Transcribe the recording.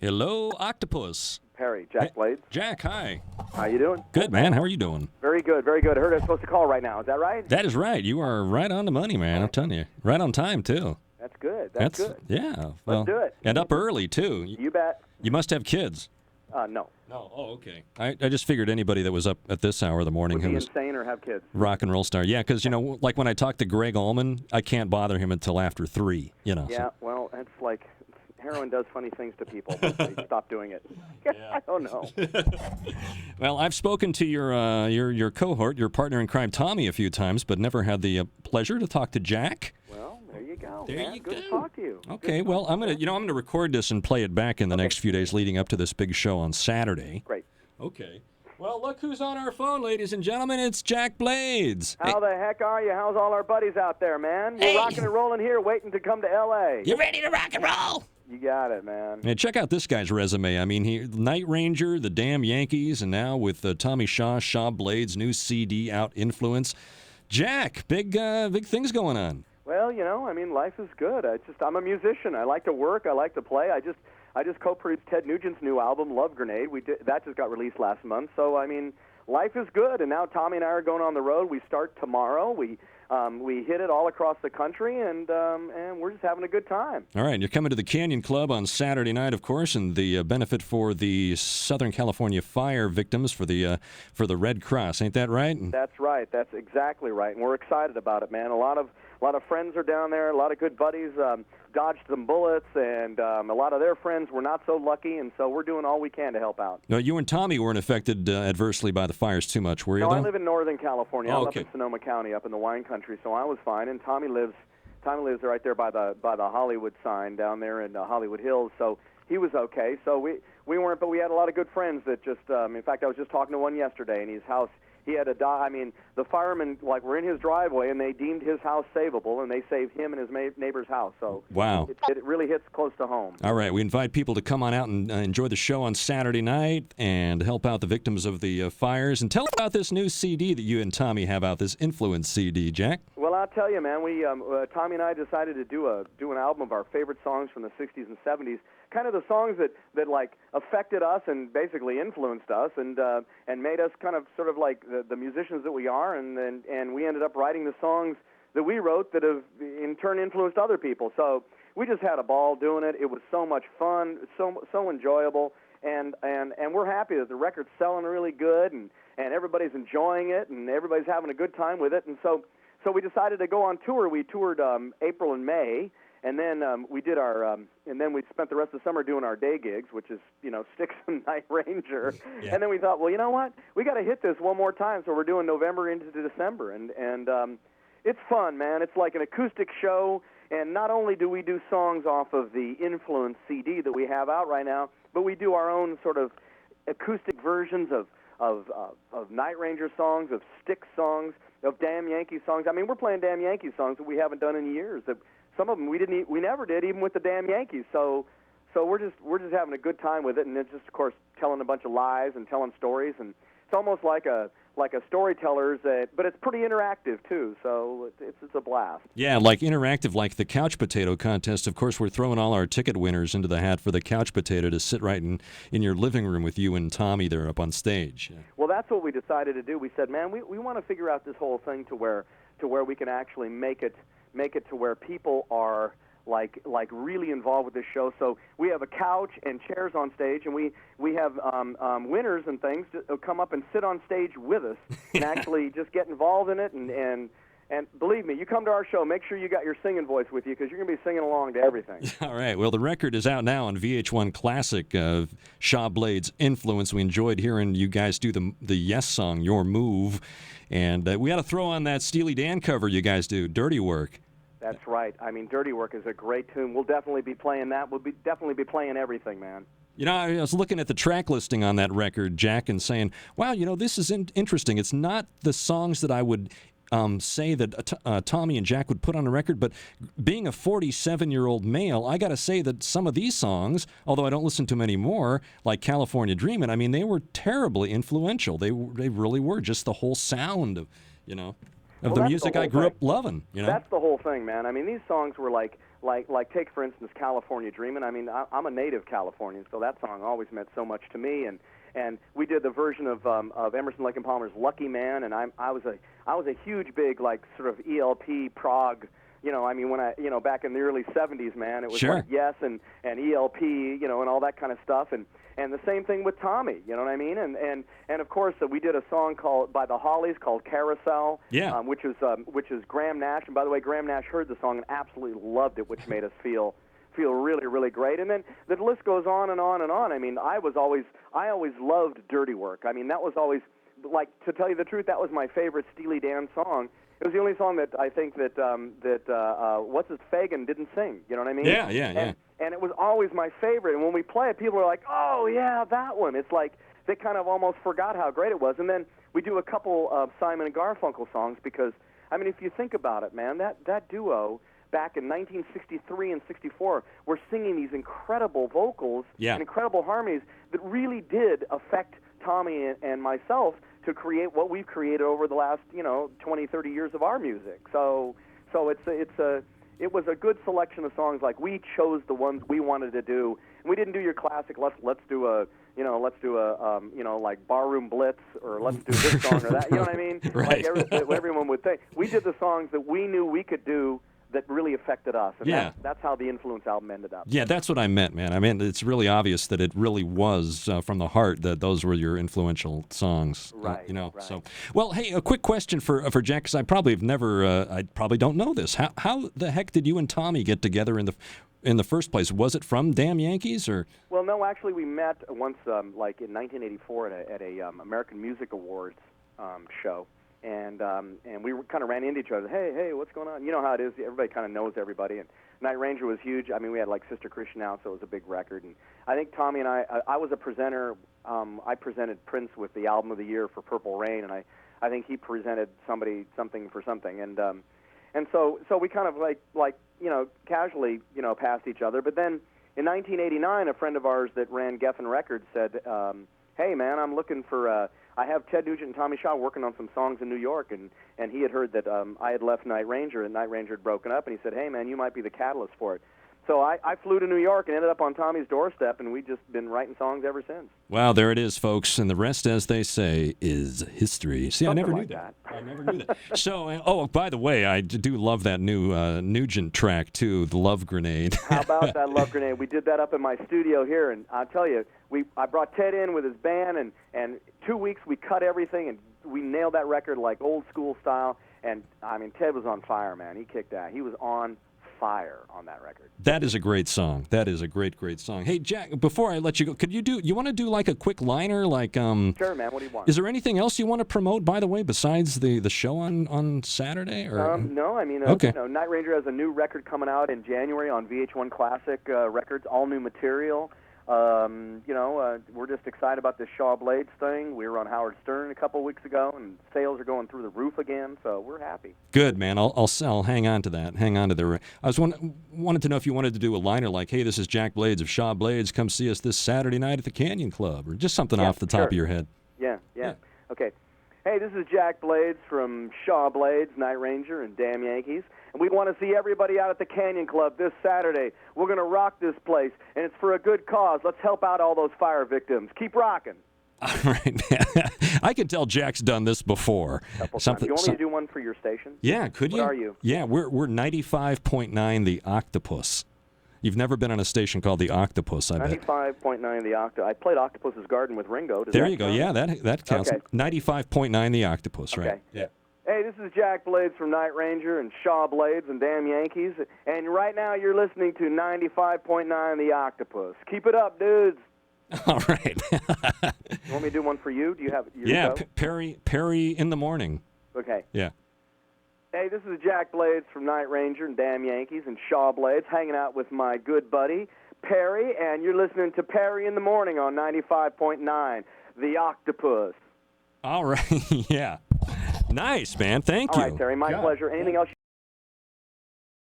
Hello, Octopus. Perry, Jack Blades. Jack, hi. How you doing? Good, man. How are you doing? Very good, very good. I heard I was supposed to call right now. Is that right? That is right. You are right on the money, man. I'm telling you. Right on time, too. That's good. That's good. Yeah. Well, Let's do it. And up early, too. You bet. You must have kids. No. No. Oh, okay. I just figured anybody that was up at this hour of the morning Would who be was insane or have kids. rock and roll star. Yeah, because, like when I talk to Greg Allman, I can't bother him until after 3, Yeah, so. well, it's like heroin does funny things to people, but they stop doing it. I don't know. Well, I've spoken to your cohort, your partner in crime, Tommy, a few times, but never had the pleasure to talk to Jack. Well, there you go. There man. you Good go. to talk to you. Okay, well, I'm gonna record this and play it back in the next few days leading up to this big show on Saturday. Great. Okay. Well, look who's on our phone, ladies and gentlemen. It's Jack Blades. How the heck are you? How's all our buddies out there, man? We're rocking and rolling here, waiting to come to L.A. You ready to rock and roll? You got it, man. Yeah, check out this guy's resume. I mean, Nightranger, the damn Yankees, and now with Tommy Shaw Blades' new CD out, Influence. Jack, big things going on. Well, life is good. I'm a musician. I like to work. I like to play. I just co-produced Ted Nugent's new album, Love Grenade. That just got released last month. So, life is good. And now Tommy and I are going on the road. We start tomorrow. We hit it all across the country, and we're just having a good time. All right, you're coming to the Canyon Club on Saturday night, of course, and the benefit for the Southern California fire victims for the Red Cross. Ain't that right? That's right. That's exactly right. And we're excited about it, man. A lot of friends are down there. A lot of good buddies dodged some bullets, and a lot of their friends were not so lucky, and so we're doing all we can to help out. No, you and Tommy weren't affected adversely by the fires too much, were you? No, though? I live in Northern California. Oh, I'm okay. up in Sonoma County, up in the wine country, so I was fine. And Tommy lives right there by the Hollywood sign down there in Hollywood Hills, so he was okay. So we weren't, but we had a lot of good friends that just. In fact, I was just talking to one yesterday, and his house. He had to die. The firemen were in his driveway, and they deemed his house savable, and they saved him and his neighbor's house. So wow, it really hits close to home. All right, we invite people to come on out and enjoy the show on Saturday night and help out the victims of the fires. And tell us about this new CD that you and Tommy have out, this Influence CD, Jack. Well, I'll tell you, man. We Tommy and I decided to do an album of our favorite songs from the '60s and '70s. Kind of the songs that affected us and basically influenced us and made us kind of sort of like the musicians that we are, and we ended up writing the songs that we wrote that have in turn influenced other people. So we just had a ball doing it. It was so much fun, so enjoyable, and we're happy that the record's selling really good and everybody's enjoying it and everybody's having a good time with it. And so we decided to go on tour. We toured April and May. And then we did and then we spent the rest of the summer doing our day gigs, which is, Styx and Nightranger. Yeah. And then we thought, well, you know what? We got to hit this one more time. So we're doing November into December, and it's fun, man. It's like an acoustic show. And not only do we do songs off of the Influence CD that we have out right now, but we do our own sort of acoustic versions of Nightranger songs, of Styx songs, of Damn Yankee songs. We're playing Damn Yankee songs that we haven't done in years. Some of them we never did, even with the Damn Yankees. So we're just having a good time with it, and it's just, of course, telling a bunch of lies and telling stories, and it's almost like a storyteller's, but it's pretty interactive too. So it's a blast. Yeah, like interactive, like the Couch Potato Contest. Of course, we're throwing all our ticket winners into the hat for the Couch Potato to sit right in your living room with you and Tommy there up on stage. Yeah. Well, that's what we decided to do. We said, man, we want to figure out this whole thing to where we can actually make it to where people are like really involved with this show. So we have a couch and chairs on stage, and we have winners and things to come up and sit on stage with us and actually just get involved in it. And believe me, you come to our show, make sure you got your singing voice with you because you're going to be singing along to everything. All right. Well, the record is out now on VH1 Classic of Shaw Blades' Influence. We enjoyed hearing you guys do the Yes song, Your Move. And we got to throw on that Steely Dan cover you guys do, Dirty Work. That's right. Dirty Work is a great tune. We'll definitely be playing that. We'll definitely be playing everything, man. I was looking at the track listing on that record, Jack, and saying, wow, this is interesting. It's not the songs that I would say that Tommy and Jack would put on a record, but being a 47-year-old male, I got to say that some of these songs, although I don't listen to them anymore, like California Dreamin', they were terribly influential. They really were. Just the whole sound of, of the music I grew up loving. That's the whole thing, man. These songs were like like take for instance California Dreamin'. I mean, I'm a native Californian, so that song always meant so much to me. And we did the version of Emerson, Lake and Palmer's Lucky Man, and I was a huge big like sort of ELP prog. You know, I mean, when back in the early '70s, man, it was Sure. like Yes and ELP, you know, and all that kind of stuff, and the same thing with Tommy, you know what I mean? And of course, we did a song by the Hollies called Carousel, Yeah. which is Graham Nash. And by the way, Graham Nash heard the song and absolutely loved it, which made us feel really, really great. And then the list goes on and on and on. I mean, I always loved Dirty Work. I mean, that was always, like, to tell you the truth, that was my favorite Steely Dan song. It was the only song that I think that what's his Fagan didn't sing. You know what I mean? Yeah. And it was always my favorite. And when we play it, people are like, "Oh yeah, that one." It's like they kind of almost forgot how great it was. And then we do a couple of Simon and Garfunkel songs because, I mean, if you think about it, man, that duo back in 1963 and 64 were singing these incredible vocals and incredible harmonies that really did affect Tommy and myself to create what we've created over the last, 20, 30 years of our music. So it was a good selection of songs. Like, we chose the ones we wanted to do. And we didn't do your classic, let's do a like Barroom Blitz, or let's do this song or that. You know what I mean? Right. Like everyone would think. We did the songs that we knew we could do that really affected us. And that's how the Influence album ended up. Yeah, that's what I meant, man. I mean, it's really obvious that it really was from the heart that those were your influential songs. Right. Right. So, Well, hey, a quick question for Jack, because I probably don't know this. How the heck did you and Tommy get together in the first place? Was it from Damn Yankees, or? Well, no, actually, we met once, like in 1984 at a American Music Awards show. And we kind of ran into each other. Hey, what's going on? You know how it is. Everybody kind of knows everybody. And Nightranger was huge. I mean, we had like Sister Christian out, so it was a big record. And I think Tommy and I was a presenter. I presented Prince with the Album of the Year for Purple Rain, and I think he presented something for something. And so we kind of like casually passed each other. But then in 1989, a friend of ours that ran Geffen Records said, "Hey man, I'm looking for." I have Ted Nugent and Tommy Shaw working on some songs in New York, and he had heard that I had left Nightranger, and Nightranger had broken up, and he said, "Hey, man, you might be the catalyst for it." So I flew to New York and ended up on Tommy's doorstep, and we've just been writing songs ever since. Wow, there it is, folks, and the rest, as they say, is history. See, I never knew that. I never knew that. So, by the way, I do love that new Nugent track, too, The Love Grenade. How about that Love Grenade? We did that up in my studio here, and I'll tell you, I brought Ted in with his band, and 2 weeks we cut everything, and we nailed that record like old school style, and, I mean, Ted was on fire, man. He kicked ass. He was on fire on that record. That is a great song. That is a great song. Hey, Jack, before I let you go, you want to do like a quick liner? Like, Sure, man. What do you want? Is there anything else you want to promote, by the way, besides the show on Saturday? Or? No, I mean, okay. Nightranger has a new record coming out in January on VH1 Classic Records, all new material. We're just excited about this Shaw Blades thing. We were on Howard Stern a couple of weeks ago, and sales are going through the roof again, so we're happy. Good, man. I'll hang on to that. Hang on to the. I wanted to know if you wanted to do a liner like, "Hey, this is Jack Blades of Shaw Blades. Come see us this Saturday night at the Canyon Club," or just something off the top of your head. Yeah. Okay. Hey, this is Jack Blades from Shaw Blades, Nightranger, and Damn Yankees. And we want to see everybody out at the Canyon Club this Saturday. We're going to rock this place, and it's for a good cause. Let's help out all those fire victims. Keep rocking. All right. I can tell Jack's done this before. You want me to do one for your station? Yeah, could you? What are you? Yeah, we're 95.9 The Octopus. You've never been on a station called The Octopus, I bet. 95.9 The Octopus. I played Octopus's Garden with Ringo. There you go. Yeah, that counts. Okay. 95.9 The Octopus, right? Okay. Yeah. Hey, this is Jack Blades from Nightranger and Shaw Blades and Damn Yankees. And right now you're listening to 95.9 The Octopus. Keep it up, dudes. All right. You want me to do one for you? Do you have your Yeah, show? Perry in the morning. Okay. Yeah. Hey, this is Jack Blades from Nightranger and Damn Yankees and Shaw Blades, hanging out with my good buddy Perry, and you're listening to Perry in the Morning on 95.9 The Octopus. All right. Yeah. Nice, man. Thank you. All right, Terry, my pleasure. Anything else